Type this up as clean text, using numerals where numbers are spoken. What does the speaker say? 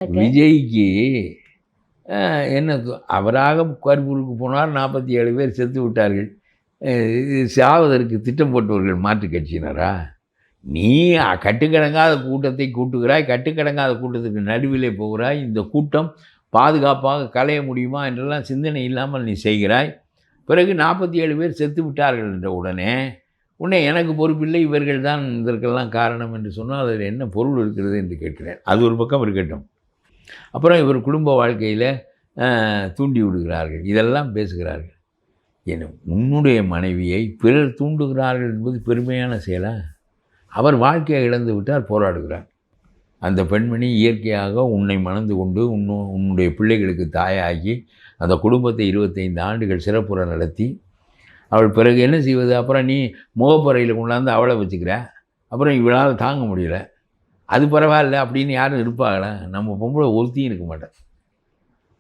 விஜய்க்கு என்ன அவராக கருப்பூருக்கு போனார், 47 பேர் செத்து விட்டார்கள். சாவதற்கு திட்டம் போட்டவர்கள் மாற்றுக் கட்சியினரா? நீ கட்டுக்கடங்காத கூட்டத்தை கூட்டுகிறாய், கட்டுக்கடங்காத கூட்டத்துக்கு நடுவிலே போகிறாய். இந்த கூட்டம் பாதுகாப்பாக களைய முடியுமா என்றெல்லாம் சிந்தனை இல்லாமல் நீ செய்கிறாய். பிறகு 47 பேர் செத்து விட்டார்கள் என்ற உடனே எனக்கு பொறுப்பில்லை, இவர்கள் தான் இதற்கெல்லாம் காரணம் என்று சொன்னால் அதில் என்ன பொருள் இருக்கிறது என்று கேட்கிறேன். அது ஒரு பக்கம் இருக்கட்டும். அப்புறம் இவர் குடும்ப வாழ்க்கையில் தூண்டி விடுகிறார்கள், இதெல்லாம் பேசுகிறார்கள். உன்னுடைய மனைவியை பிறர் தூண்டுகிறார்கள் என்பது பெருமையான செயலா? அவர் வாழ்க்கையை இழந்து விட்டார், போராடுகிறார். அந்த பெண்மணி இயற்கையாக உன்னை மணந்து கொண்டு உன்னுடைய பிள்ளைகளுக்கு தாயாகி அந்த குடும்பத்தை 25 ஆண்டுகள் சிறப்புற நடத்தி அவள் பிறகு என்ன செய்வது? அப்புறம் நீ முகப்பறையில் கொண்டாந்து அவளை வச்சுக்கிற, அப்புறம் இவளால் தாங்க முடியல. அது பரவாயில்ல அப்படின்னு யாரும் இருப்பாங்களா? நம்ம பொம்பளை ஒருத்தியும் இருக்க மாட்டேன்.